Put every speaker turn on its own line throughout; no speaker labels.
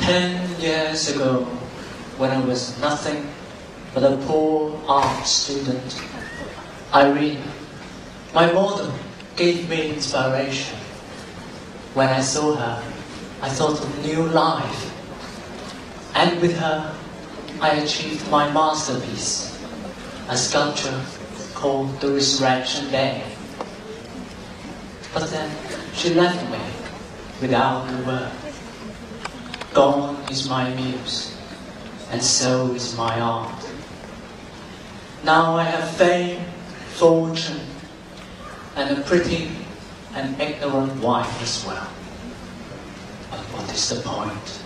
10 years ago, when I was nothing but a poor art student, Irene, my model, gave me inspiration. When I saw her, I thought of new life. And with her, I achieved my masterpiece, a sculpture called The Resurrection Day. But then she left me without a word. Gone is my muse, and so is my art. Now I have fame, fortune, and a pretty and ignorant wife as well. But what is the point?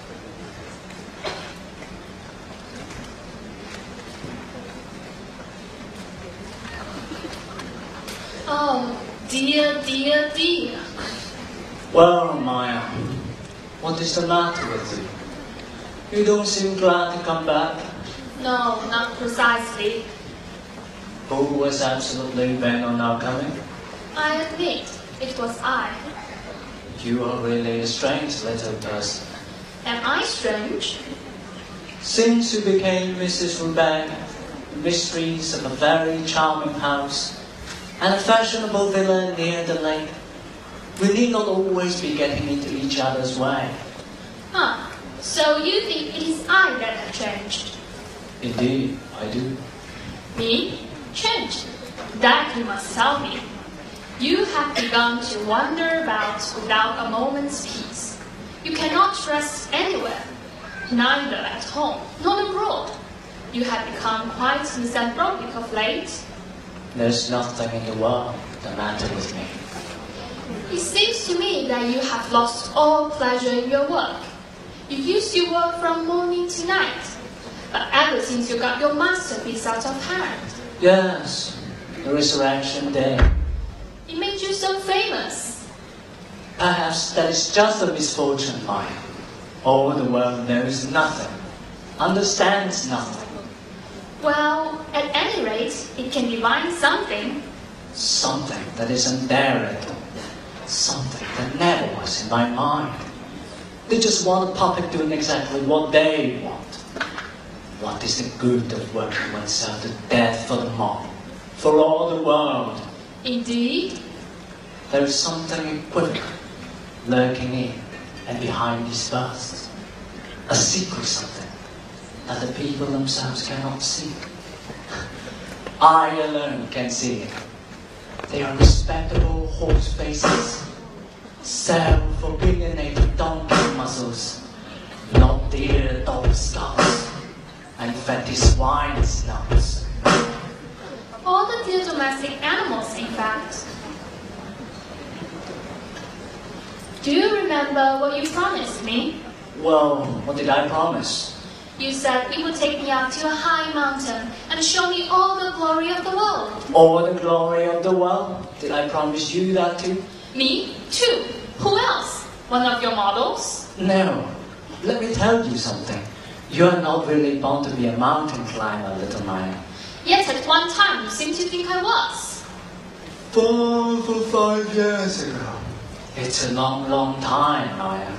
Oh, dear, dear, dear.
Well, Maja, what is the matter with you? You don't seem glad to come back.
No, not precisely.
Who was absolutely bent on not coming?
I admit, it was I.
You are really a strange little person.
Am I strange?
Since you became Mrs. Rubek, mysteries of a very charming house and a fashionable villa near the lake, we need not always be getting into each other's way.
Huh. So you think it is I that have changed?
Indeed, I do.
Me? Changed? That you must tell me. You have begun to wander about without a moment's peace. You cannot rest anywhere, neither at home nor abroad. You have become quite misanthropic of late.
There's nothing in the world the matter with me.
It seems to me that you have lost all pleasure in your work. You used to work from morning to night, but ever since you got your masterpiece out of hand.
Yes, the Resurrection Day.
It made you so famous.
Perhaps that is just a misfortune, Maja. All the world knows nothing, understands nothing.
Well, at any rate, it can divine something.
Something that isn't there at all. Something that never was in my mind. They just want a puppet doing exactly what they want. What is the good of working oneself to death for the mob, for all the world?
Indeed.
There is something equivocal lurking in and behind these bursts. A secret something that the people themselves cannot see. I alone can see it. They are respectable horse faces, self-opinionated donkey muscles, not dear dog skulls, and fatty swine snouts.
All the dear domestic animals, in fact. Do you remember what you promised me?
Well, what did I promise?
You said you would take me up to a high mountain and show me all the glory of the world.
All the glory of the world? Did I promise you that too?
Me? Too. Who else? One of your models?
No. Let me tell you something. You are not really born to be a mountain climber, little Maja.
Yet at one time you seemed to think I was.
5 years ago. It's a long, long time, Maja.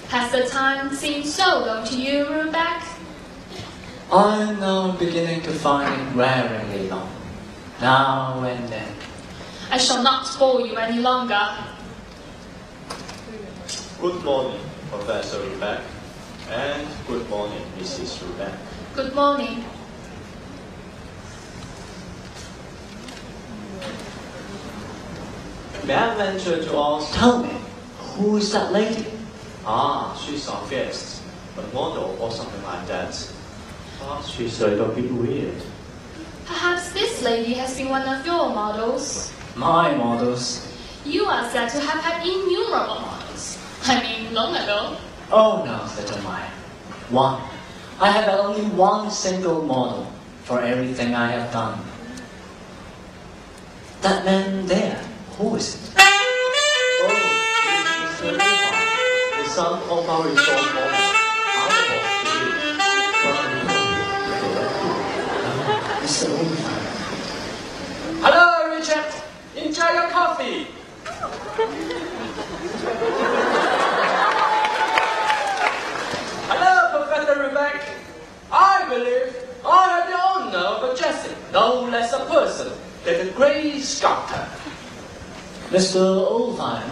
Has the time seemed so long to you, Rubek?
I'm now beginning to find it wearingly long. Now and then.
I shall not bore you any longer.
Good morning, Professor Rubek. And good morning, Mrs. Rubek.
Good morning.
May I venture to ask?
Tell me, who is that lady?
She's our guest. A model or something like that. She's a little bit weird.
Perhaps this lady has been one of your models.
My models?
You are said to have had innumerable models. I mean, long ago.
Oh no, little Maja. One. I have had only one single model for everything I have done. That man there, who is it?
Oh, it's Mr. Ulfheim, the son of our resort model, Arnold Rubek.
Mr. Ulfheim.
Hello, Richard. Enjoy your coffee. Hello,
Mr. Ulfheim,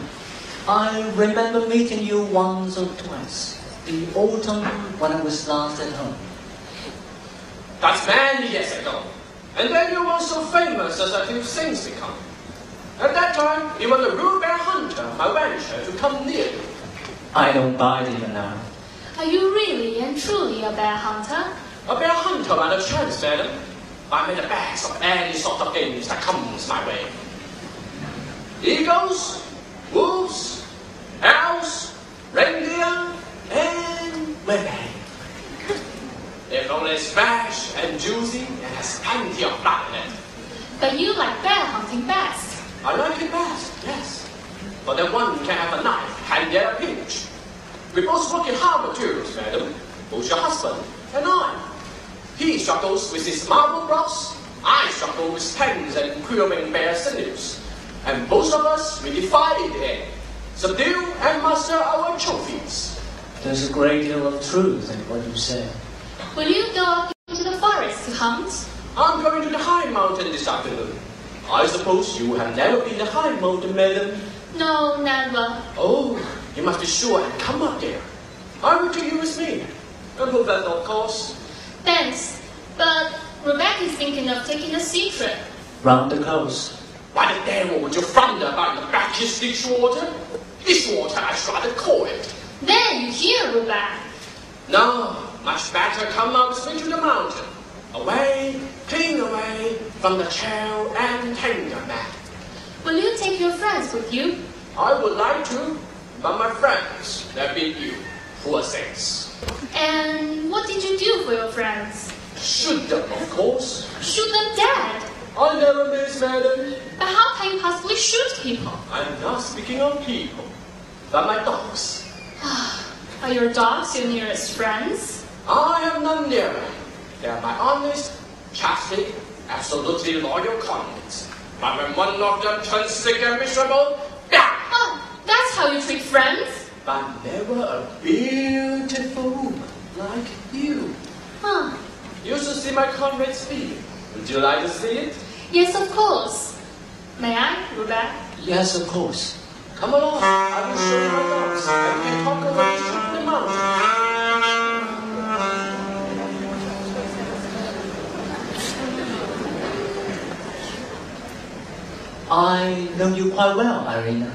I remember meeting you once or twice. The autumn when I was last at home.
That's many years ago. And then you were so famous as a few things become. At that time, even the Rubek hunter might venture to come near you.
I don't buy it even now.
Are you really and truly a bear hunter?
A bear hunter and a chance, madam. I made the best of any sort of games that comes my way. Eagles, wolves, owls, reindeer, and women. If only it's fresh and juicy and has plenty of blood in it.
But you like bear hunting best.
I like it best, yes. But then one can have a knife handy at a pinch. We both work in hard materials, madam. Both your husband and I. He struggles with his marble blocks. I struggle with tangs and quivering bear sinews. And both of us, we defy the air, subdue and master our trophies.
There's a great deal of truth in what you say.
Will you go up into the forest to hunt?
I'm going to the high mountain this afternoon. I suppose you have never been to high mountain, madam?
No, never.
Oh, you must be sure and come up there. I will take you with me. And Professor, of course.
Thanks, but Rubek is thinking of taking a sea trip.
Round the coast.
Why the devil would you thunder about the brackish dishwater? Dishwater, I should rather call it.
There you hear Rubek.
No, much better come out straight to the mountain. Away, clean away from the chill and tender man.
Will you take your friends with you?
I would like to, but my friends, they beat you. Poor things.
And what did you do for your friends?
Shoot them, of course.
Shoot them dead.
I never miss, madam.
But how can you possibly shoot people?
I'm not speaking of people, but my dogs.
Are your dogs your nearest friends?
I am none nearer. They are my honest, chastity, absolutely loyal colleagues. But when one of them turns sick and miserable, bam!
Oh, that's how you treat friends?
But never a beautiful woman like you.
Huh.
You should see my comrade's feet. Would you like to see it?
Yes, of course. May I, Rubek?
Yes, of course.
Come along, I will show you my dogs, and we can talk over the street in the mountain.
I know you quite well, Irene.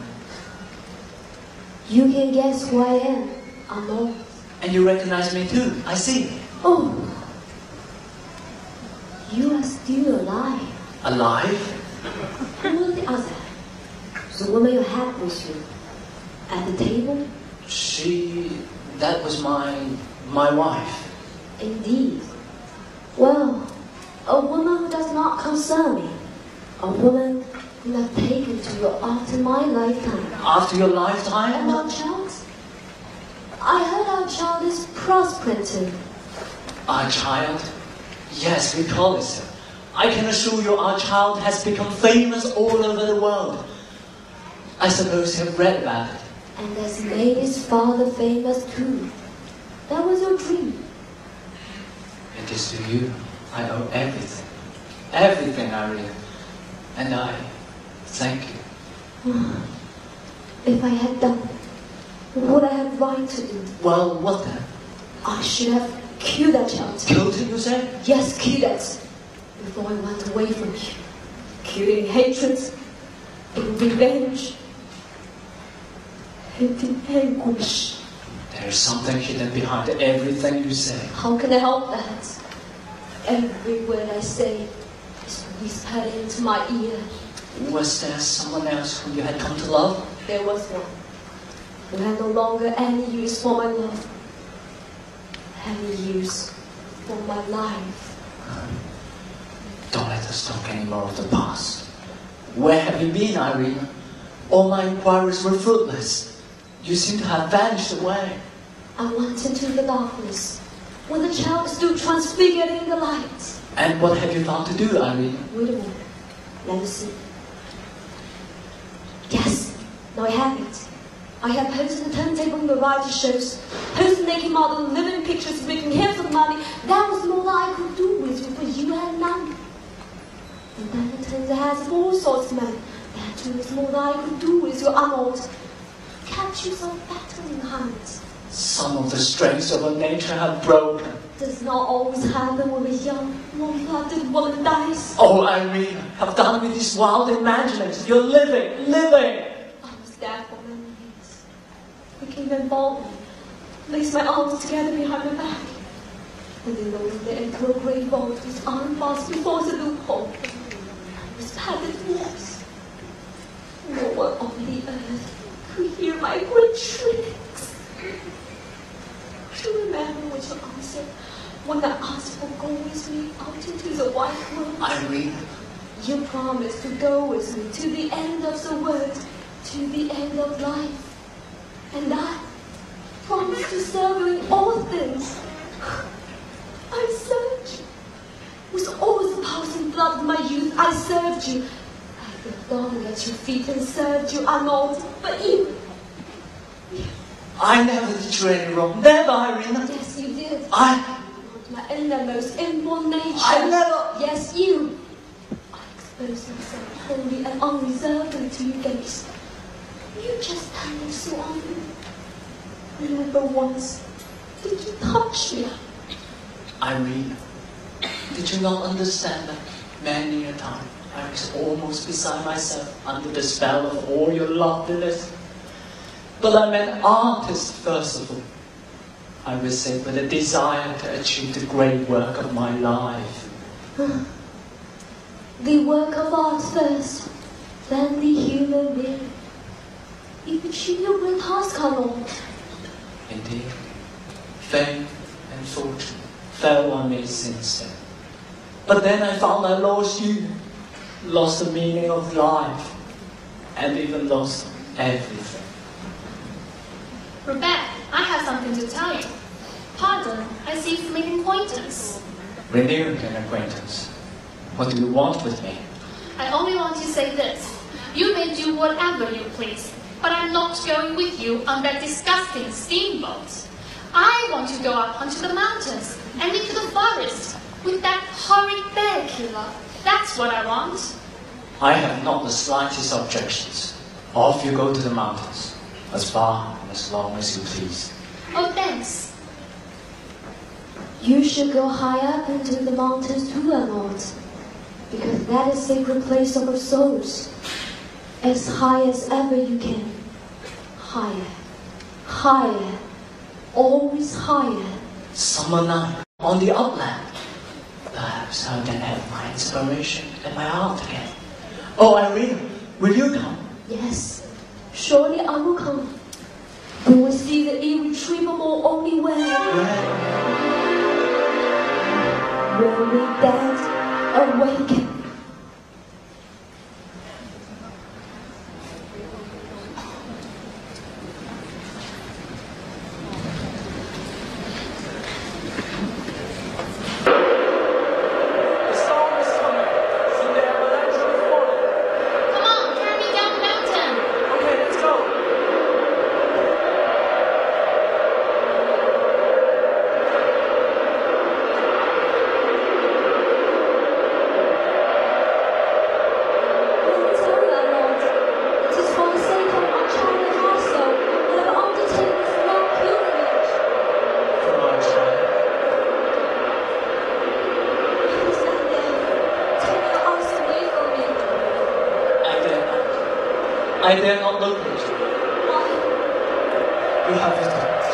You can guess who I am, Arnold.
And you recognize me too, I see.
Oh, you are still alive.
Alive?
Who was the other? The woman you had with you at the table?
That was my wife.
Indeed. Well, a woman who does not concern me. A woman who I've taken to you after my lifetime.
After your lifetime?
And our child? I heard our child is prospering too.
Our child? Yes, we call it so. I can assure you our child has become famous all over the world. I suppose you have read about it.
And has made his father famous too. That was your dream.
It is to you I owe everything. Everything, Irene. And I thank you.
If I had done, what would I have right to do?
Well, what then?
I should have killed that child.
Killed it, you say?
Yes, killed it. Before I went away from you. Killed in hatred, in revenge, and in anguish.
There is something hidden behind everything you say.
How can I help that? Every word I say is whispered into my ear.
Was there someone else whom you had come to love?
There was one who had no longer any use for my love, any use for my life.
Don't let us talk any more of the past. Where have you been, Irene? All my inquiries were fruitless. You seem to have vanished away.
I went into the darkness, where the child stood transfigured in the light.
And what have you found to do, Irene?
Wait a minute. Let us see. Yes, now I have it. I have posted a turntable in variety shows, posted naked model, living pictures, making heaps of money. That was more than I could do with you, but you had none. And then it turns out I have all sorts of money. That too is more than I could do with your Arnold. Catch yourself better in hands.
Some of the strengths of our nature have broken.
Does not always happen when a young, warm-blooded woman dies.
Oh, Irene, have done with these wild imaginings. You're living.
I was dead for many years. He came and bought me, placed my arms together behind my back, and then lowered me into a great vault with arm fast before the loophole. I was padded walls. No one on the earth could hear my great shrieks. Do you remember what you answered when I asked for go with me out into the wide world?
Irene.
You promised to go with me to the end of the world, to the end of life. And I promised to serve you in all things. I served you. With all the pulse and blood of my youth, I served you. I fell down at your feet and served you, Arnold. But you...
I never did you any wrong. Never, Irene.
Yes, you did.
I
My innermost inborn nature.
I never...
Yes, you. I exposed myself wholly and unreservedly to your gaze. You just handed so on me. Never once did you touch me.
Irene, did you not understand that many a time I was almost beside myself under the spell of all your loveliness? But I'm an artist, first of all. I was said with a desire to achieve the great work of my life.
The work of art first, then the human being. You achieve your great task, Arnold.
Indeed, fame and fortune fell on me since then. But then I found I lost you, lost the meaning of life, and even lost everything.
Rubek, I have something to tell you. Pardon, I see you make acquaintance.
Renewing an acquaintance. What do you want with me?
I only want to say this. You may do whatever you please, but I'm not going with you on that disgusting steamboat. I want to go up onto the mountains and into the forest with that horrid bear killer. That's what I want.
I have not the slightest objections. Off you go to the mountains, as far and as long as you please.
Oh, thanks.
You should go high up into the mountains too, Arnold, because that is sacred place of our souls. As high as ever you can. Higher, higher, always higher.
Summer night on the upland. Perhaps I can have my inspiration and my art again. Oh, Irene, will you come?
Yes, surely I will come. We will see the irretrievable only when we dead awaken.
I dare not look at you. You have a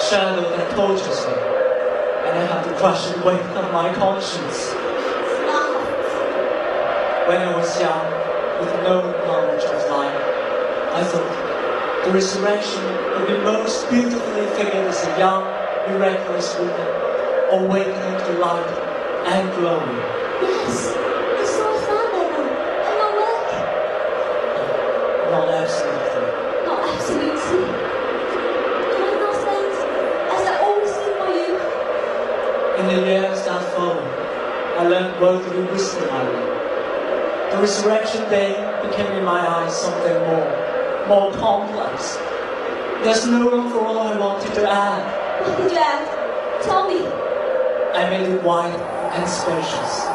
shadow that tortures me, and I have the crushing weight of my conscience. When I was young, with no knowledge of life, I thought the resurrection would be most beautifully figured as a young, miraculous woman, awakening to light and glory.
Yes, I saw a family and my work.
Not absolutely.
Not absolutely. Doing those things as I always do for you.
In the years that followed, I learned worldly wisdom I learned. The resurrection day became in my eyes something more complex. There's no room for all I wanted to add.
What did you add? Tell me.
I made it wide and spacious.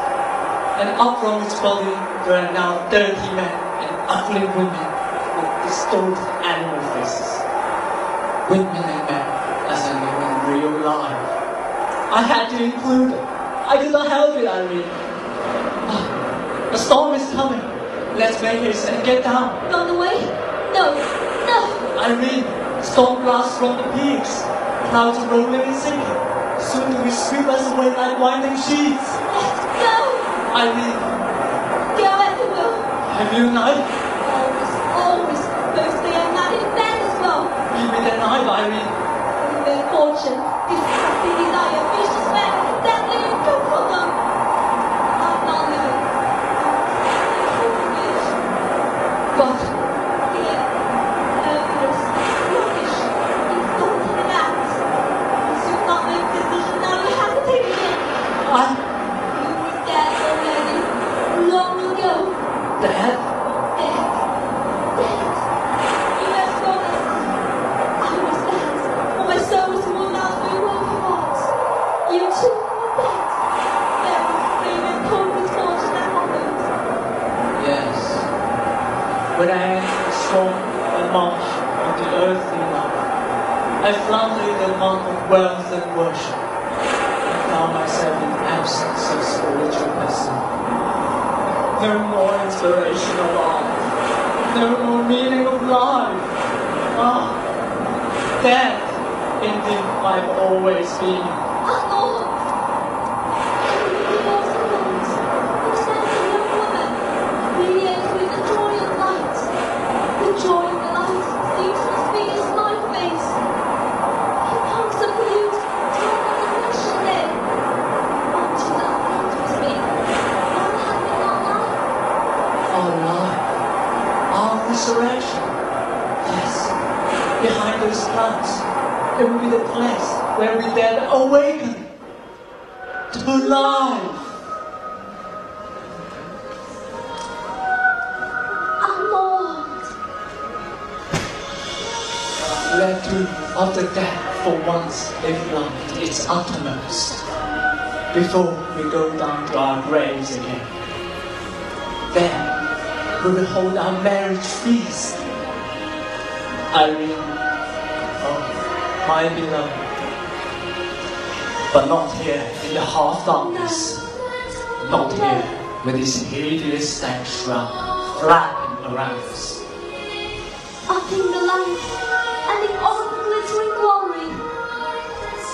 And up from its body there are now 30 men and ugly women with distorted animal faces. Women and men as I knew in real life. I had to include it. I could not help it, Irene. The storm is coming. Let's make haste and get down.
Run away? No, no.
Irene, storm blasts from the peaks. Clouds are rolling and sinking. Soon they will sweep us away like winding sheets.
Let's go.
Irene,
Go at the will.
have you a knife?
Always, always. Mostly I'm not in bed as well.
Give me the knife, Irene.
Their fortune, disgusting desire, vicious men, deadly and go for them. I'm not living. But fear, nervous, rubbish, insulting and acts. You not make decision now, you have to take it in. You were dead already, long ago.
Dad?
Dead. Dead. You left Roland. I was dead. For my soul was worn out by working hearts. You too were dead. There was free and cold misfortune and problems.
Yes. When I entered the storm and march of the earthly life, I floundered in the month of wealth and worship. I found myself in absence of spiritual wisdom. No more inspiration of art. No more meaning of life. Ah, death indeed might always be.
Arnold! Everything was alone. You stand a young woman, radiant with the joy of light. The joy of the light seems to be a smile face. He comes of youth, turn on the question day. Unto the heart was me. One having our life.
Our life, our resurrection. Yes, behind those clouds, it will be the place where we dead awaken to life.
Arnold!
Let two of the dead for once live life to its uttermost, before we go down to our graves again. There, we will hold our marriage feast. Irene, oh, my beloved, but not here in the half darkness, not here with this hideous stank shroud flapping around us.
Up in the light and in all the glittering glory,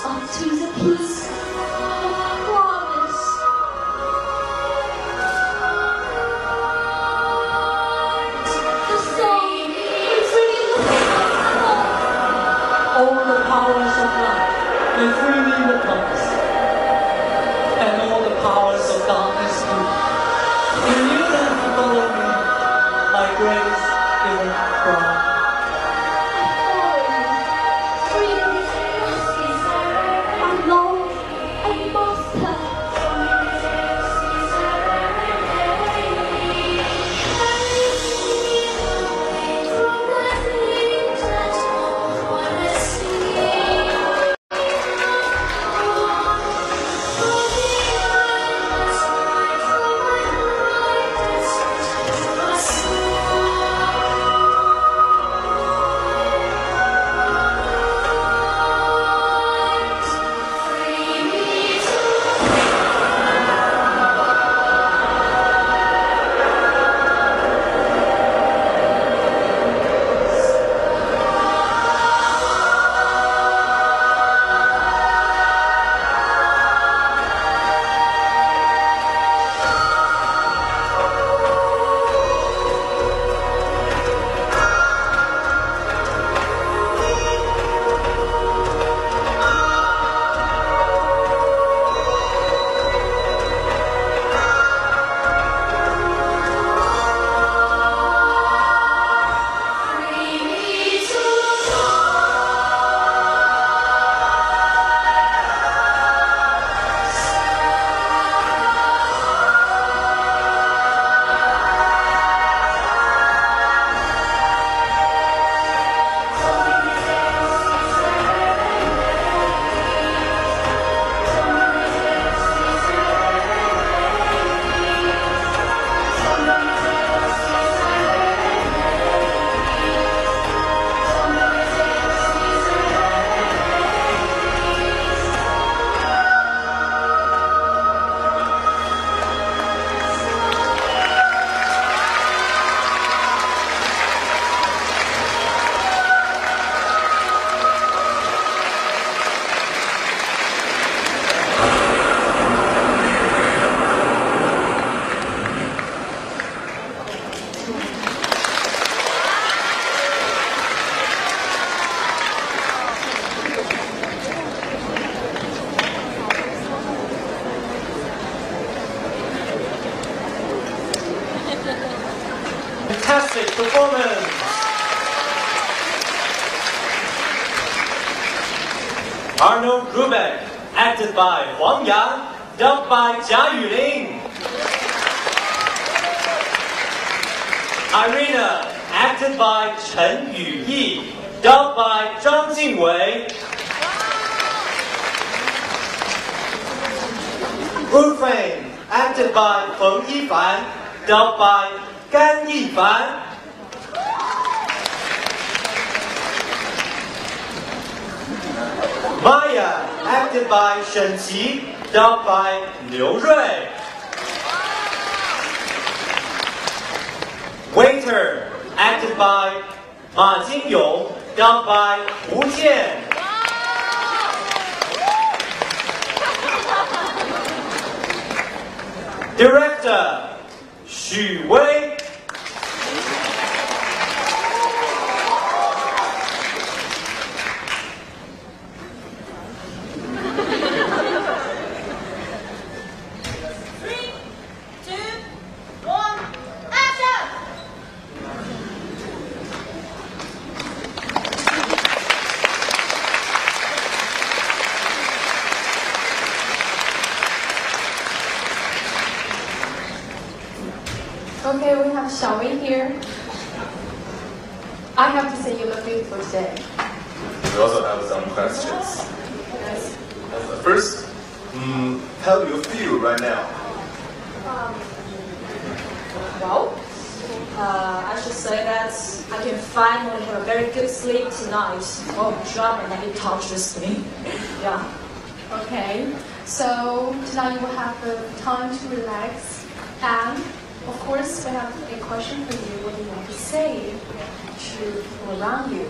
up to the peace of promise. The song is really the
All the powers of light may freely repose, and all the powers of darkness too. Will you then follow me, my grace-given bride?
freedom, justice, and love.
performance. Arnold Rubek, acted by Huang Yang, dubbed by Jia Yulin. Irene, acted by Chen Yuyi, dubbed by Zhang Jingwei. Ulfheim, acted by Feng Yifan, dubbed by Gan Yifan. Maja, acted by Shen Qi, dubbed by Liu Rui. Waiter, acted by Ma Jingyong, dubbed by Wu Jian. Director, Xu Wei.
Okay, we have Xiaowei here. I have to say you look beautiful today.
We also have some questions.
Yes.
First, how do you feel right now?
Well, I should say that I can finally have a very good sleep tonight. Oh, drama that it touches me. Yeah.
Okay, so tonight you will have the time to relax, and of course we have a question for you. What do you want to say to people around you?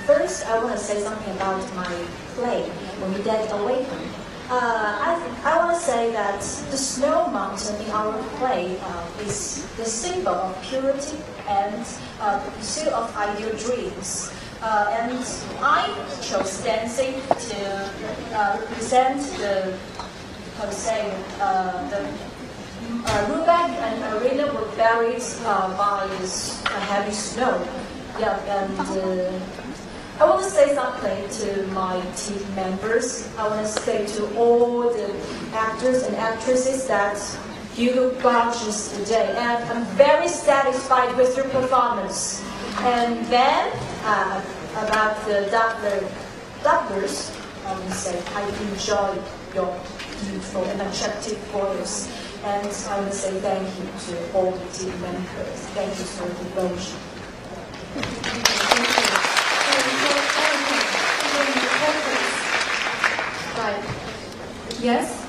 First, I want to say something about my play, We Dead Awaken. I want to say that the snow mountain in our play is the symbol of purity and the pursuit of ideal dreams. And I chose dancing to represent the, how to say, the Rubek and Irene were buried by heavy snow. Yeah, and I want to say something to my team members. I want to say to all the actors and actresses that you look gorgeous today, and I'm very satisfied with your performance. And then about the doublers, I will say I enjoy your beautiful and attractive voice. And I will say thank you to all the team members. Thank you for the devotion.
Right. Yes?